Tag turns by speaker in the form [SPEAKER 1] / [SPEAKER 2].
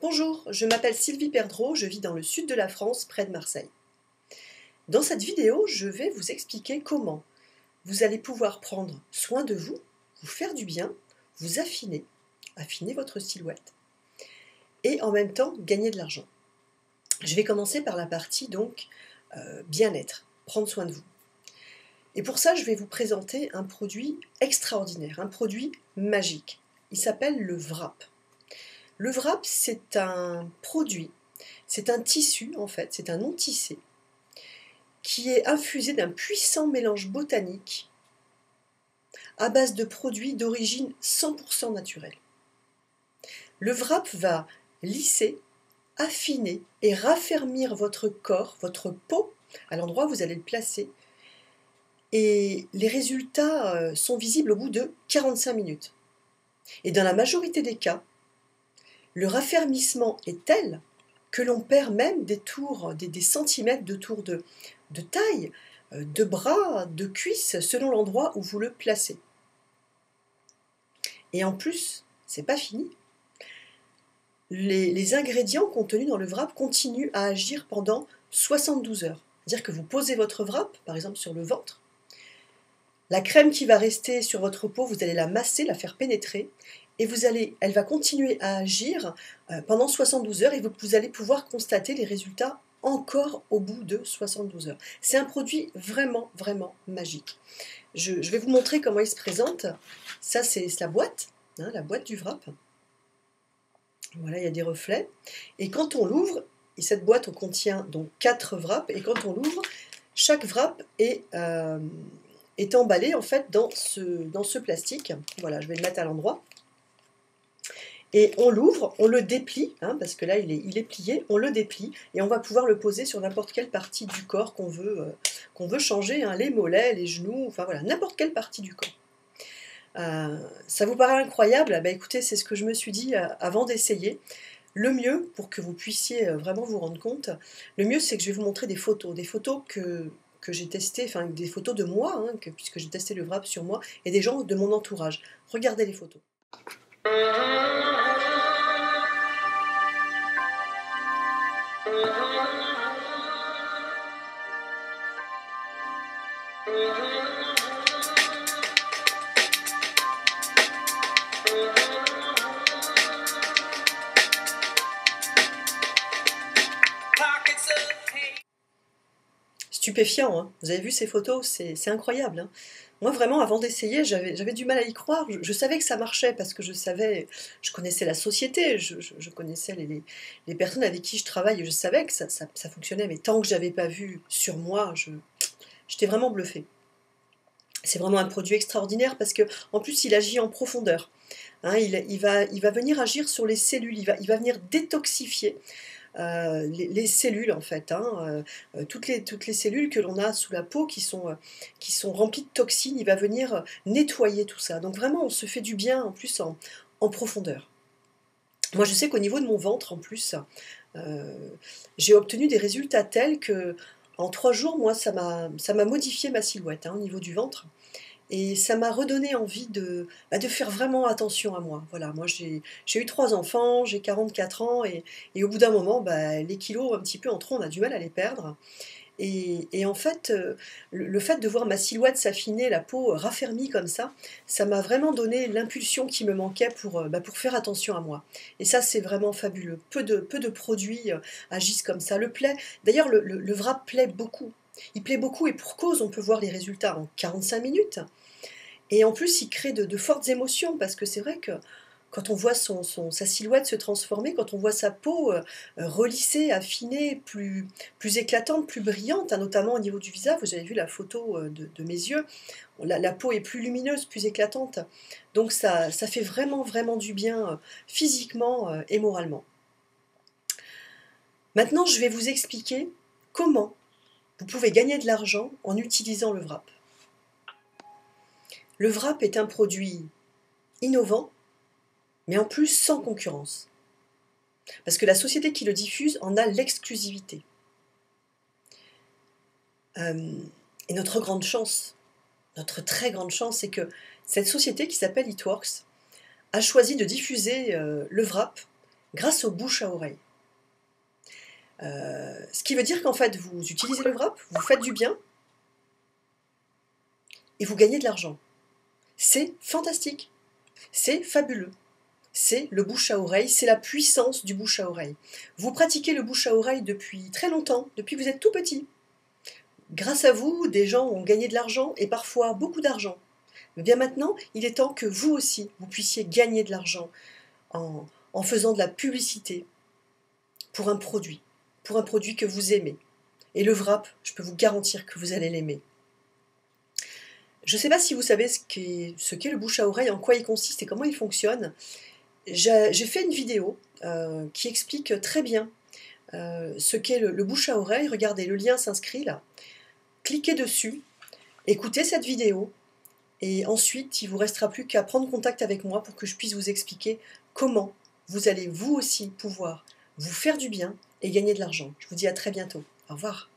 [SPEAKER 1] Bonjour, je m'appelle Sylvie Perdreau, je vis dans le sud de la France, près de Marseille. Dans cette vidéo, je vais vous expliquer comment vous allez pouvoir prendre soin de vous, vous faire du bien, vous affiner votre silhouette et en même temps gagner de l'argent. Je vais commencer par la partie donc bien-être, prendre soin de vous. Et pour ça, je vais vous présenter un produit extraordinaire, un produit magique. Il s'appelle le wrap. Le wrap, c'est un produit, c'est un tissu en fait, c'est un non-tissé qui est infusé d'un puissant mélange botanique à base de produits d'origine 100% naturelle. Le wrap va lisser, affiner et raffermir votre corps, votre peau, à l'endroit où vous allez le placer. Et les résultats sont visibles au bout de 45 minutes. Et dans la majorité des cas, le raffermissement est tel que l'on perd même des centimètres de tours de taille, de bras, de cuisses, selon l'endroit où vous le placez. Et en plus, c'est pas fini. Les ingrédients contenus dans le wrap continuent à agir pendant 72 heures. C'est-à-dire que vous posez votre wrap, par exemple sur le ventre, la crème qui va rester sur votre peau, vous allez la masser, la faire pénétrer, et elle va continuer à agir pendant 72 heures, et vous allez pouvoir constater les résultats encore au bout de 72 heures. C'est un produit vraiment, vraiment magique. Je vais vous montrer comment il se présente. Ça, c'est la boîte du wrap. Voilà, il y a des reflets. Et quand on l'ouvre, et cette boîte contient donc 4 wraps, et quand on l'ouvre, chaque wrap est emballé en fait dans ce plastique. Voilà, je vais le mettre à l'endroit. Et on l'ouvre, on le déplie, parce que là il est plié, on le déplie et on va pouvoir le poser sur n'importe quelle partie du corps qu'on veut changer, les mollets, les genoux, enfin voilà, n'importe quelle partie du corps. Ça vous paraît incroyable? Écoutez, c'est ce que je me suis dit avant d'essayer. Le mieux, pour que vous puissiez vraiment vous rendre compte, le mieux c'est que je vais vous montrer des photos que j'ai testées, enfin des photos de moi, puisque j'ai testé le wrap sur moi, et des gens de mon entourage. Regardez les photos. Stupéfiant, vous avez vu ces photos, c'est incroyable. Moi vraiment, avant d'essayer, j'avais du mal à y croire. Je savais que ça marchait parce que je connaissais la société, je connaissais les personnes avec qui je travaille, je savais que ça fonctionnait, mais tant que je n'avais pas vu sur moi, j'étais vraiment bluffée. C'est vraiment un produit extraordinaire parce qu'en plus il agit en profondeur. Il va venir agir sur les cellules, il va venir détoxifier les cellules en fait, toutes les cellules que l'on a sous la peau qui sont remplies de toxines, il va venir nettoyer tout ça. Donc vraiment on se fait du bien en plus en profondeur. Moi je sais qu'au niveau de mon ventre en plus, j'ai obtenu des résultats tels que en 3 jours, moi ça m'a modifié ma silhouette au niveau du ventre. Et ça m'a redonné envie de faire vraiment attention à moi. Voilà, moi j'ai eu 3 enfants, j'ai 44 ans et au bout d'un moment, les kilos un petit peu en trop, on a du mal à les perdre. Et en fait, le fait de voir ma silhouette s'affiner, la peau raffermie comme ça m'a vraiment donné l'impulsion qui me manquait pour faire attention à moi. Et ça, c'est vraiment fabuleux. Peu de produits agissent comme ça. D'ailleurs, le wrap plaît beaucoup. Il plaît beaucoup et pour cause, on peut voir les résultats en 45 minutes. Et en plus, il crée de fortes émotions parce que c'est vrai que quand on voit sa silhouette se transformer, quand on voit sa peau relissée, affinée, plus éclatante, plus brillante, notamment au niveau du visage, vous avez vu la photo de mes yeux, la peau est plus lumineuse, plus éclatante. Donc ça fait vraiment, vraiment du bien physiquement et moralement. Maintenant, je vais vous expliquer comment vous pouvez gagner de l'argent en utilisant le wrap. Le wrap est un produit innovant, mais en plus sans concurrence. Parce que la société qui le diffuse en a l'exclusivité. Et notre grande chance, notre très grande chance, c'est que cette société qui s'appelle It Works a choisi de diffuser le wrap grâce au bouche à oreille. Ce qui veut dire qu'en fait, vous utilisez le wrap, vous faites du bien et vous gagnez de l'argent. C'est fantastique, c'est fabuleux. C'est le bouche à oreille, c'est la puissance du bouche à oreille. Vous pratiquez le bouche à oreille depuis très longtemps, depuis que vous êtes tout petit. Grâce à vous, des gens ont gagné de l'argent et parfois beaucoup d'argent. Mais bien maintenant, il est temps que vous aussi, vous puissiez gagner de l'argent en faisant de la publicité pour un produit que vous aimez. Et le wrap, je peux vous garantir que vous allez l'aimer. Je ne sais pas si vous savez ce qu'est le bouche à oreille, en quoi il consiste et comment il fonctionne. J'ai fait une vidéo qui explique très bien ce qu'est le bouche à oreille. Regardez, le lien s'inscrit là. Cliquez dessus, écoutez cette vidéo et ensuite il ne vous restera plus qu'à prendre contact avec moi pour que je puisse vous expliquer comment vous allez vous aussi pouvoir vous faire du bien et gagner de l'argent. Je vous dis à très bientôt. Au revoir.